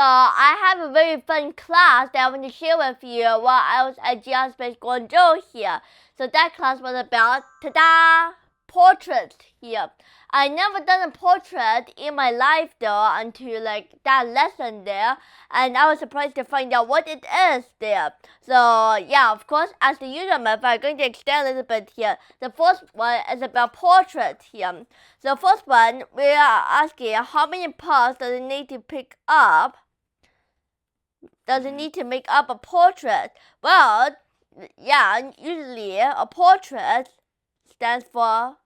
I have a very fun class that I want to share with you while I was at Geospace Guangzhou here. So that class was about, ta-da, portraits here. I never done a portrait in my life though until that lesson there, and I was surprised to find out what it is there. So yeah, of course, as the usual method, I'm going to extend a little bit here. The first one is about portrait here. So first one, we are asking how many parts does it need to pick up? Does it need to make up a portrait? Well, yeah, usually a portrait stands for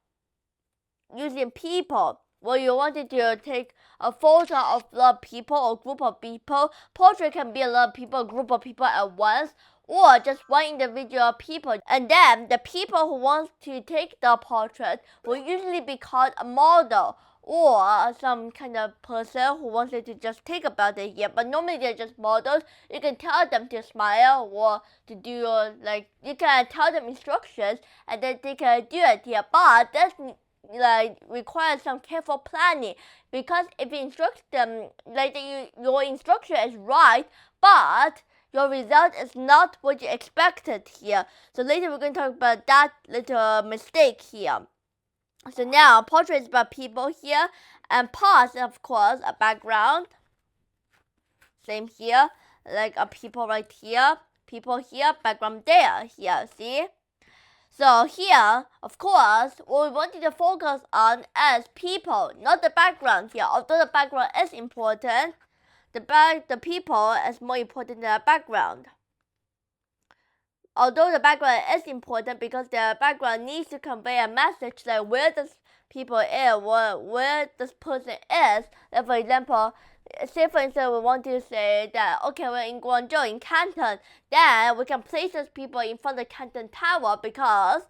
using people. Well, you wanted to take a photo of a lot of people or group of people. Portrait can be a lot of people, a group of people at once, or just one individual people. And then the people who want to take the portrait will usually be called a model or some kind of person who wanted to just take about it here. But normally they're just models. You can tell them to smile or to do you can tell them instructions and then they can do it here. But that's requires some careful planning, because if you instruct them your instruction is right, but your result is not what you expected here. So later we're going to talk about that little mistake here. So now portrait is about people here, and pause of course a background. Same here, like a people right here, people here, background there here, see? So here, of course, what we wanted to focus on is people, not the background here. Although the background is important, the people is more important than the background. Although the background is important because the background needs to convey a message like where this people is, where this person is. Like for example, say for instance we want to say that okay, we're in Guangzhou in Canton, then we can place those people in front of Canton Tower, because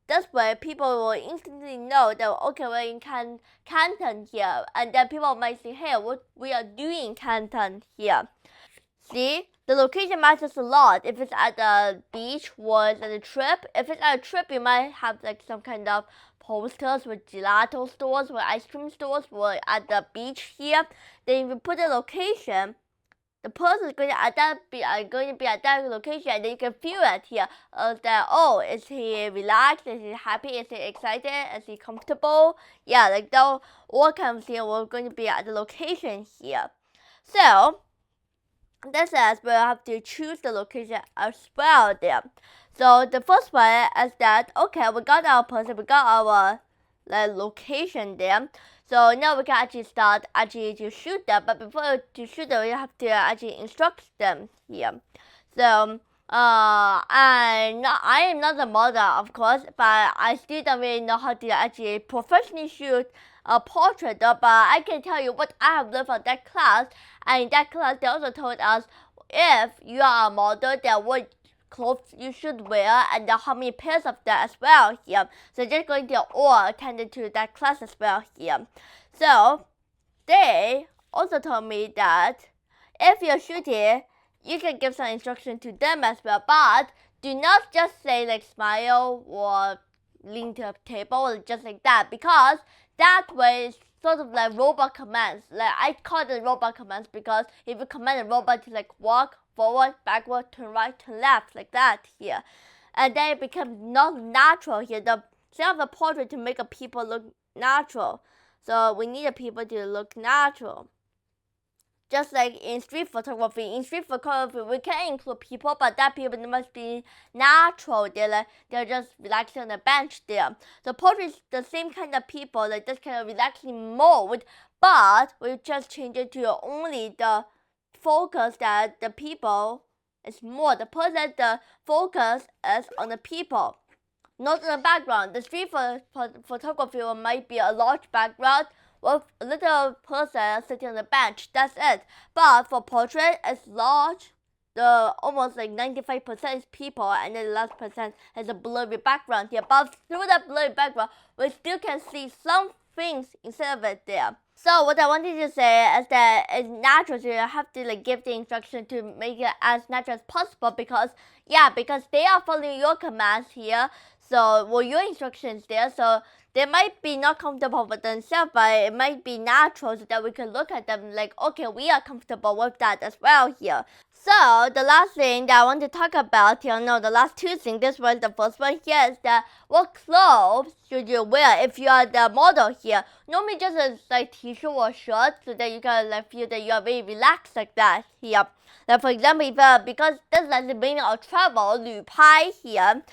this way people will instantly know that okay, we're in Canton here, and then people might say, hey, what we are doing in Canton here. See, the location matters a lot. If it's at the beach or it's at a trip, if it's at a trip, you might have some kind of posters with gelato stores or ice cream stores or at the beach here. Then if you put the location, the person is going to be at that location, and then you can feel it here. Is he relaxed? Is he happy? Is he excited? Is he comfortable? Yeah, that all kind of things we're going to be at the location here. So that says we'll have to choose the location as well there. So the first one is that okay, we got our person, we got our location there. So now we can actually start to shoot them. But before to shoot them, we have to actually instruct them here. So I am not a model, of course, but I still don't really know how to actually professionally shoot a portrait. But I can tell you what I have learned from that class. And in that class, they also told us if you are a model, then what clothes you should wear, and how many pairs of that as well here. So they're going to all attend to that class as well here. So they also told me that if you're shooting, you can give some instruction to them as well, but do not just say smile or lean to a table or just like that, because that way is sort of like robot commands. I call it robot commands because if you command a robot to walk forward, backward, turn right, turn left, like that here, and then it becomes not natural here. Instead of a portrait to make a people look natural, so we need a people to look natural. Just like in street photography. In street photography, we can include people, but that people must be natural. They're just relaxing on the bench there. So portrait is the same kind of people, this kind of relaxing mode, but we just change it to only the focus that the people is more. The focus is on the people, not on the background. The street photography might be a large background with a little person sitting on the bench. That's it. But for portrait, it's large. The almost 95% is people, and then the last percent has a blurry background here. But through that blurry background, we still can see some things instead of it there. So what I wanted to say is that it's natural, so you have to give the instruction to make it as natural as possible, because they are following your commands here. So, well, your instructions there. So they might be not comfortable with themselves, but it might be natural so that we can look at them like, okay, we are comfortable with that as well here. So the last thing that I want to talk about here, no, the last two things, this was the first one here, is that what clothes should you wear if you are the model here? Normally just a like t-shirt or shirt so that you can like feel that you are very relaxed like that here. Like for example, if because this is the meaning of travel, 旅拍 here.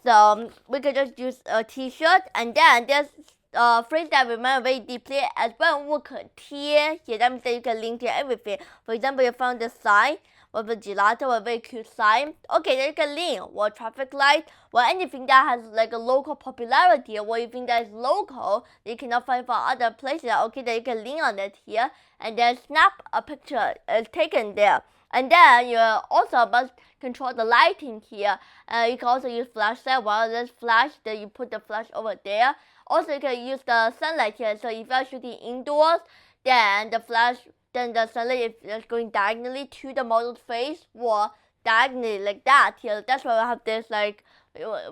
So we could just use a t-shirt, and then there's a phrase that I remember very deeply as well, 物可贴 here. That means that you can link to everything. For example, you found this sign with a gelato, a very cute sign. Okay, then you can link or traffic light or anything that has like a local popularity or you think that is local that you cannot find for other places. Okay, then you can link on it here and then snap a picture taken there. And then you also must control the lighting here. You can also use flashlight. While there's flash, then you put the flash over there. Also, you can use the sunlight here. So if you're shooting indoors, then the sunlight is going diagonally to the model's face or diagonally like that here. That's why we have this like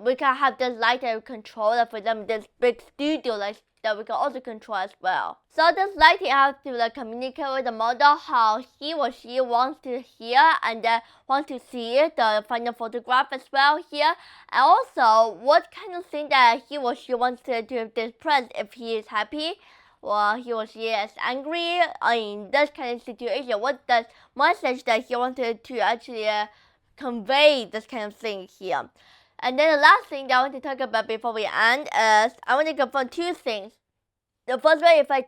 we can have this light that we control. Like for example, this big studio light that we can also control as well. So this lighting has to like communicate with the model how he or she wants to hear and then wants to see the final photograph as well here. And also what kind of thing that he or she wants to express if he is happy or he or she is angry in this kind of situation. What the message that he wanted to actually convey this kind of thing here. And then the last thing that I want to talk about before we end is I want to confirm two things. The first way, if I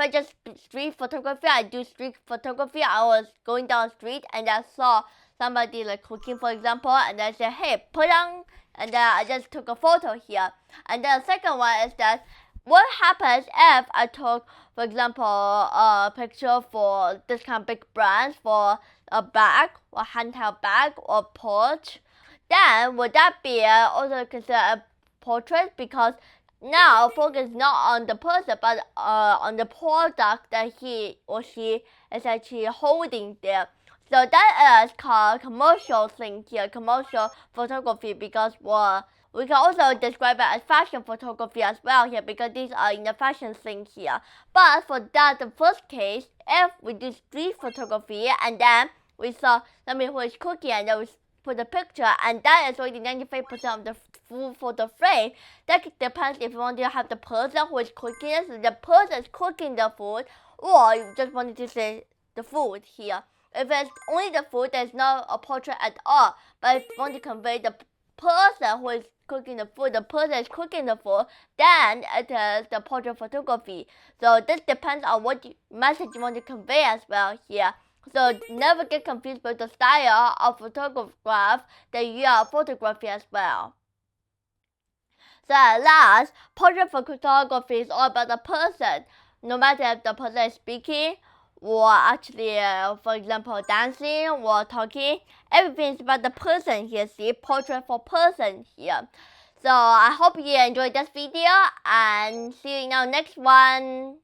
just street photography, I do street photography. I was going down the street and I saw somebody like cooking, for example, and I said, hey, put on, and then I just took a photo here. And then the second one is that what happens if I took, for example, a picture for this kind of big brands for a bag or handheld bag or porch? Then would that be also considered a portrait? Because now focus not on the person but on the product that he or she is actually holding there. So that is called commercial thing here, commercial photography, because we can also describe it as fashion photography as well here because these are in the fashion thing here. But for that, the first case, if we do street photography and then we saw somebody who is cooking and then we put the picture, and that is already 95% of the food for the frame. That depends if you want to have the person who is cooking it, so the person is cooking the food, or you just wanted to say the food here. If it's only the food, there's not a portrait at all. But if you want to convey the person who is cooking the food, the person is cooking the food, then it is the portrait photography. So this depends on what message you want to convey as well here. So never get confused with the style of photograph that you are photographing as well. So at last, portrait photography is all about the person. No matter if the person is speaking or actually, for example, dancing or talking, everything is about the person here. See, portrait for person here. So I hope you enjoyed this video and see you in our next one.